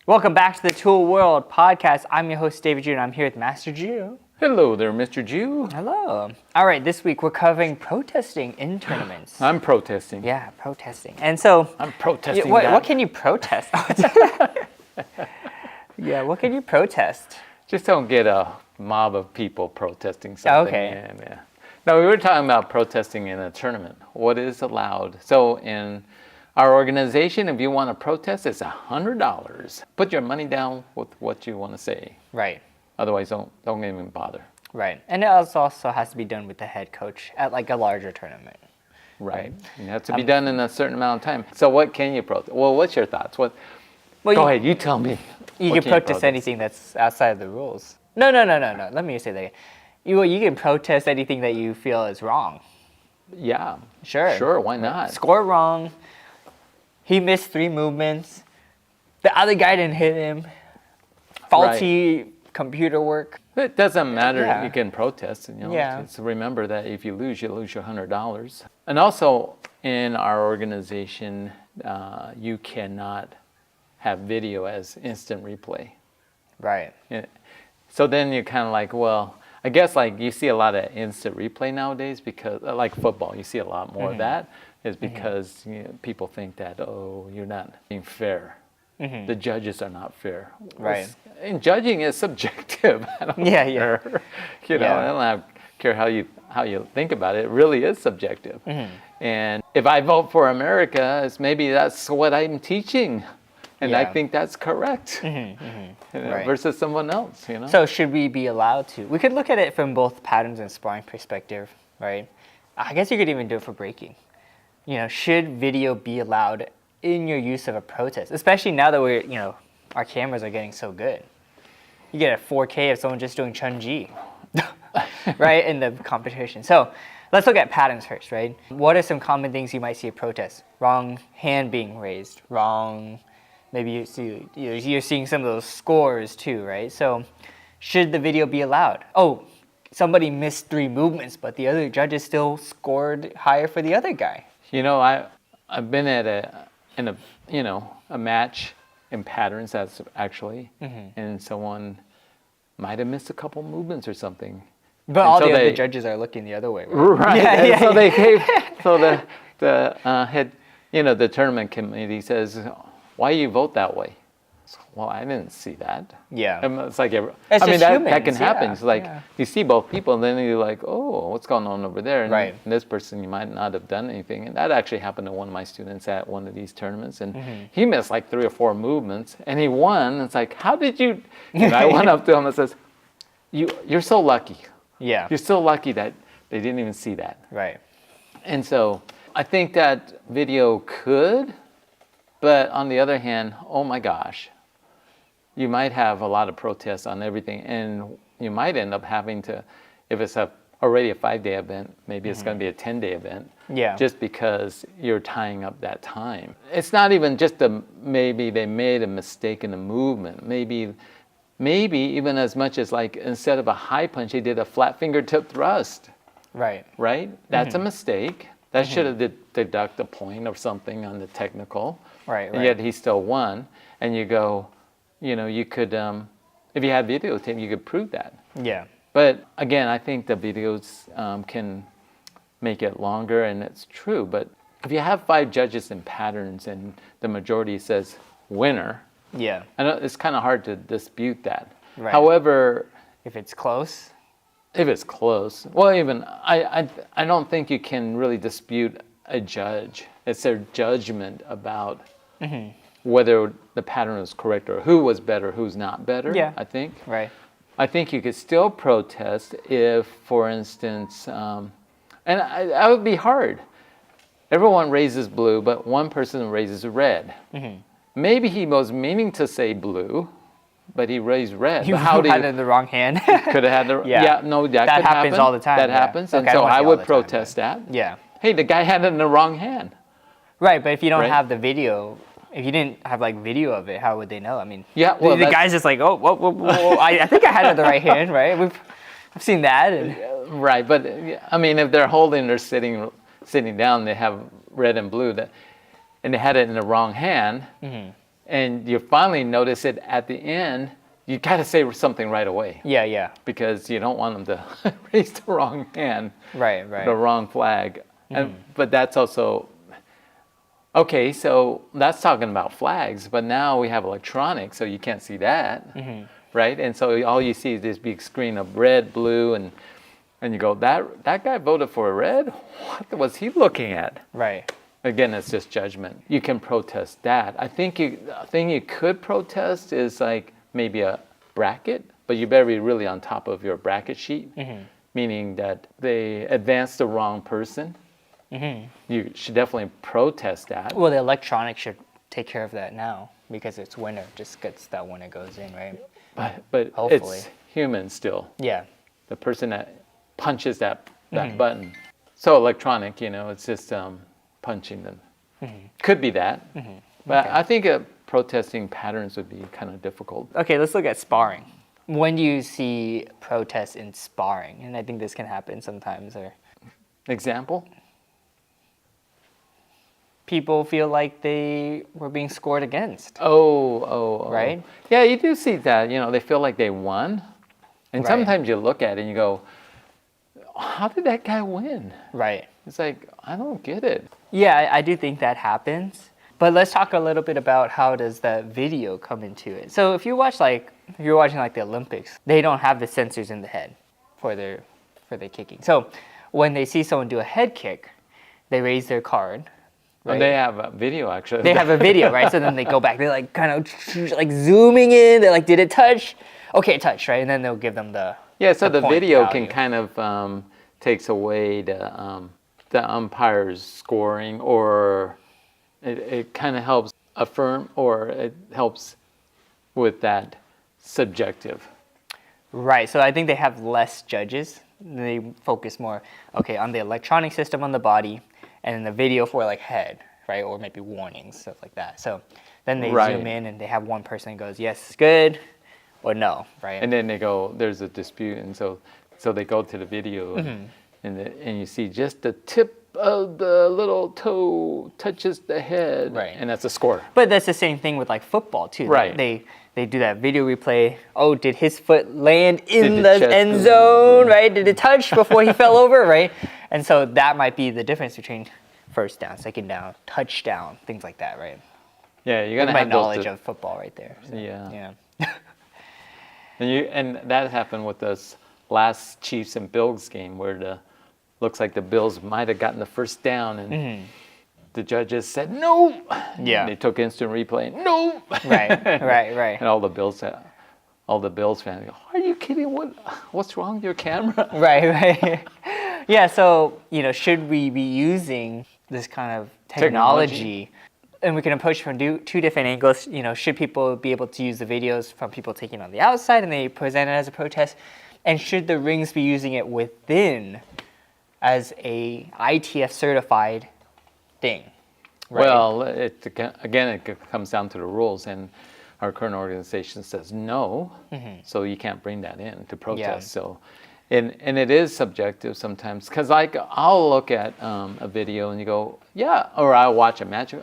Welcome back to the Tul World podcast. I'm your host, David Jew, and I'm here with Master Jew. Hello there, Mr. Jew. Hello. All right, this week we're covering protesting in tournaments. I'm protesting. Yeah, protesting. And so... I'm protesting what can you protest? Yeah, what can you protest? Just don't get a mob of people protesting something. Okay. Yeah. No, we were talking about protesting in a tournament. What is allowed? So in our organization, if you want to protest, it's $100. Put your money down with what you want to say. Right. Otherwise, don't even bother. Right. And it also has to be done with the head coach at like a larger tournament. Right. It has to be done in a certain amount of time. So what can you protest? Well, what's your thoughts? Go ahead, you tell me. You can protest anything that's outside of the rules. No. Let me say that again. You can protest anything that you feel is wrong. Yeah. Sure, why not? Score wrong. He missed 3 movements. The other guy didn't hit him. Faulty computer work. It doesn't matter. Yeah. You can protest. Yeah. Just remember that if you lose your $100. And also in our organization, you cannot have video as instant replay. Right. Yeah. So then you're kind of like, well, I guess like you see a lot of instant replay nowadays because, like football, you see a lot more of that. Is because people think that, you're not being fair. The judges are not fair. Right. And judging is subjective. I don't care. I don't care how you think about it. It really is subjective. And if I vote for America, it's maybe that's what I'm teaching. And I think that's correct. Versus someone else, So should we be allowed to? We could look at it from both patterns and sparring perspective, right? I guess you could even do it for breaking. Should video be allowed in your use of a protest? Especially now that our cameras are getting so good. You get a 4K of someone just doing Chun-Ji, right, in the competition. So let's look at patterns first, right? What are some common things you might see at protests? Wrong hand being raised, wrong... Maybe you're seeing some of those scores too, right? So should the video be allowed? Oh, somebody missed 3 movements, but the other judges still scored higher for the other guy. I've been at a match in patterns actually, and someone might have missed a couple movements or something. But all the other judges are looking the other way, right? Right. So they gave. So the head, the tournament committee says, "Why you vote that way?" Well, I didn't see that. Yeah. It's like that can happen. It's like you see both people, and then you're like, "Oh, what's going on over there?" And this person, you might not have done anything. And that actually happened to one of my students at one of these tournaments, and he missed like 3 or 4 movements, and he won. It's like, how did you? And I went up to him and says, "You're so lucky. Yeah. You're so lucky that they didn't even see that." Right. And so I think that video could. But on the other hand, oh my gosh, you might have a lot of protests on everything, and you might end up having to, if it's already a 5-day event, maybe it's going to be a 10-day event. Yeah. Just because you're tying up that time. It's not even just maybe they made a mistake in the movement. Maybe even as much as like instead of a high punch, they did a flat fingertip thrust. Right. Right? That's a mistake. That should have deducted a point or something on the technical. Right. And yet he still won. And you go, you could, if you had videotape, you could prove that. Yeah. But again, I think the videos can make it longer, and it's true. But if you have 5 judges in patterns and the majority says winner, yeah, I know it's kind of hard to dispute that. Right. However, if it's close, well, even I don't think you can really dispute a judge. It's their judgment about whether the pattern was correct or who was better, who's not better. Yeah. I think. Right. I think you could still protest if, for instance, and that would be hard. Everyone raises blue, but one person raises red. Maybe he was meaning to say blue, but he raised red. You had it in the wrong hand. Could have had the that could happens happen. all the time. That happens, Okay, and so I would protest that. Yeah. Hey, the guy had it in the wrong hand. Right, but if you don't have the video, if you didn't have like video of it, how would they know? I mean, well, the guy's just like, whoa. I think I had it in the right hand, right? I've seen that. Right, but I mean, if they're holding or sitting down, they have red and blue, and they had it in the wrong hand. and you finally notice it at the end, you got to say something right away. Yeah. Because you don't want them to raise the wrong hand, Right. the wrong flag. But that's also, okay, so that's talking about flags, but now we have electronics, so you can't see that, right? And so all you see is this big screen of red, blue, and you go, that guy voted for a red? What was he looking at? Right. Again, it's just judgment. You can protest that. I think a thing you could protest is like maybe a bracket, but you better be really on top of your bracket sheet, meaning that they advanced the wrong person. You should definitely protest that. Well, the electronics should take care of that now because it's winner. Just gets that when it goes in, right? But Hopefully. It's human still. Yeah. The person that punches that button. So electronic, it's just punching them. Could be that. But Okay. I think protesting patterns would be kind of difficult. Okay, let's look at sparring. When do you see protests in sparring? And I think this can happen sometimes. Or Example? people feel like they were being scored against. Oh. Right? Yeah, you do see that. They feel like they won. And Right. sometimes you look at it and you go, how did that guy win? Right. It's like, I don't get it. Yeah, I do think that happens. But let's talk a little bit about how does that video come into it. So if you're watching the Olympics, they don't have the sensors in the head for their kicking. So when they see someone do a head kick, they raise their card. Right? And they have a video actually. They have a video, right? So then they go back. They're like kind of like zooming in. They're like, did it touch? Okay, it touched, right? And then they'll give them the so the point video value. can kind of takes away the umpire's scoring, or it kind of helps affirm, or it helps with that subjective. Right. So I think they have less judges. They focus more, on the electronic system on the body, and then the video for like head, right? Or maybe warnings, stuff like that. So then they Right. zoom in and they have one person who goes, yes, good, or no, right? And then they go, there's a dispute, and so they go to the video, and you see just the tip of the little toe touches the head, Right. and that's a score. But that's the same thing with like football too. Right. They do that video replay. Oh, did his foot land in Did the the chest end move? zone, right? Did it touch before he fell over, right? And so that might be the difference between first down, second down, touchdown, things like that, right? Yeah, you're gonna My have knowledge those. of football right there. So, Yeah. Yeah. And that happened with this last Chiefs and Bills game where looks like the Bills might have gotten the first down, and the judges said no. Yeah. They took instant replay. No. Right. And all the Bills fans go, "Are you kidding? What's wrong with your camera?" Right. Yeah, so, should we be using this kind of technology? And we can approach from two different angles. Should people be able to use the videos from people taking on the outside and they present it as a protest? And should the rings be using it within as a ITF certified thing? Right? Well, it comes down to the rules, and our current organization says no, so you can't bring that in to protest. Yeah. So, and it is subjective sometimes, because like I'll look at a video and you go, yeah, or I'll watch a match.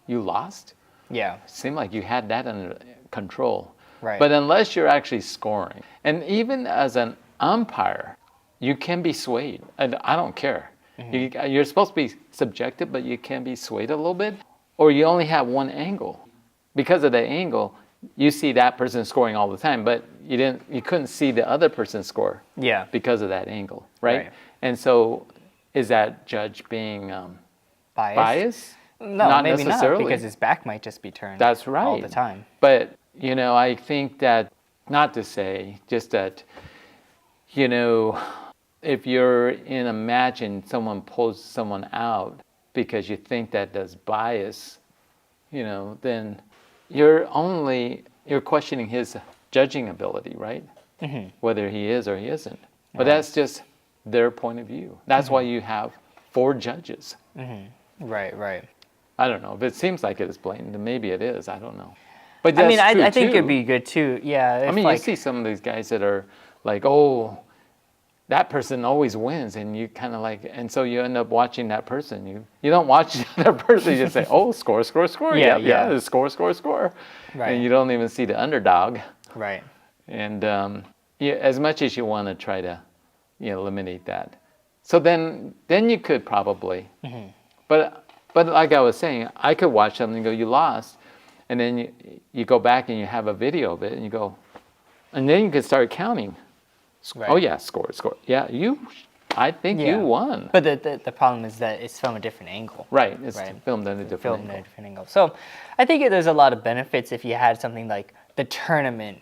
You lost? Yeah. It seemed like you had that under control. Right. But unless you're actually scoring, and even as an umpire, you can be swayed. And I don't care. You're supposed to be subjective, but you can be swayed a little bit. Or you only have one angle. Because of the angle, you see that person scoring all the time, but you couldn't see the other person score. Yeah. Because of that angle, right? Right. And so, is that judge being biased? No, Not maybe necessarily. not, because his back might just be turned That's right. all the time. But, I think that, not to say, just that, if you're in a match and someone pulls someone out because you think that there's bias, then you're questioning his judging ability, right? Whether he is or he isn't. But that's just their point of view. That's why you have 4 judges. Right. I don't know. If it seems like it is blatant, then maybe it is. I don't know. But I mean, that's true I think too. it'd be good too. Yeah. I mean, you see some of these guys that are like, oh, that person always wins, and you kind of like, and so you end up watching that person. You don't watch the other person. You just say, "Oh, score, score, score." Yeah, score, score, score. Right. And you don't even see the underdog. Right. And as much as you want to try to, eliminate that. So then you could probably, but like I was saying, I could watch something and go, "You lost," and then you go back and you have a video of it, and you go, and then you can start counting. Right. Oh yeah, score. Yeah, I think you won. But the problem is that it's from a different angle. Right, it's filmed at a different angle. So I think there's a lot of benefits if you had something like the tournament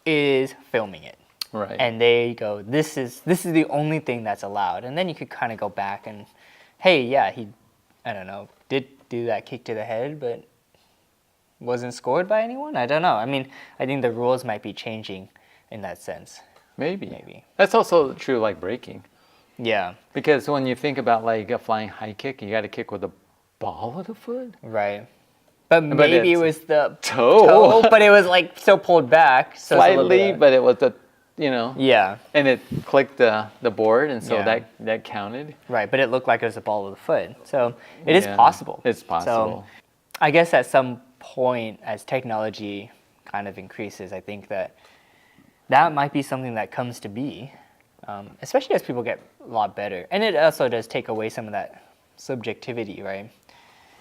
is filming it. Right. And they go, this is the only thing that's allowed. And then you could kind of go back and, hey, yeah, he, I don't know, did do that kick to the head, but wasn't scored by anyone? I don't know. I mean, I think the rules might be changing in that sense. Maybe. That's also true like breaking. Yeah. Because when you think about like a flying high kick, you got to kick with the ball of the foot. Right. But maybe it was the toe, but it was like still pulled back. So slightly, but it was the, Yeah. And it clicked the board, and so that counted. Right, but it looked like it was the ball of the foot. So it is possible. It's possible. So I guess at some point, as technology kind of increases, I think that might be something that comes to be, especially as people get a lot better. And it also does take away some of that subjectivity, right?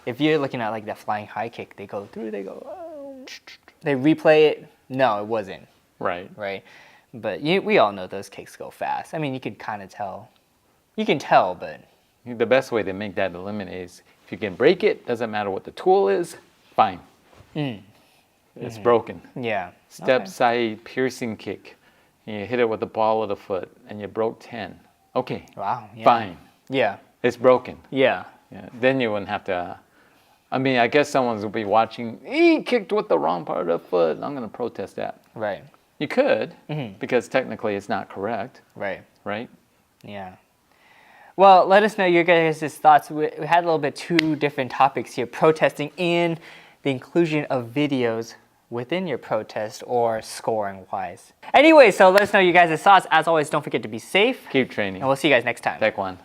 If you're looking at like that flying high kick, they go through, they go, oh. They replay it. No, it wasn't. Right. Right. But we all know those kicks go fast. I mean, you can kind of tell. You can tell, but... The best way to make that eliminate is if you can break it, doesn't matter what the tool is, fine. It's broken. Yeah. Step side piercing kick. And you hit it with the ball of the foot, and you broke 10. Okay. Wow. Yeah. Fine. Yeah. It's broken. Yeah. Then you wouldn't have to... I mean, I guess someone will be watching, he kicked with the wrong part of the foot. I'm going to protest that. Right. You could, because technically it's not correct. Right. Right? Yeah. Well, let us know your guys' thoughts. We had a little bit two different topics here, protesting and the inclusion of videos within your protest or scoring-wise. Anyway, so let us know your guys' thoughts. As always, don't forget to be safe. Keep training. And we'll see you guys next time. Taekwon.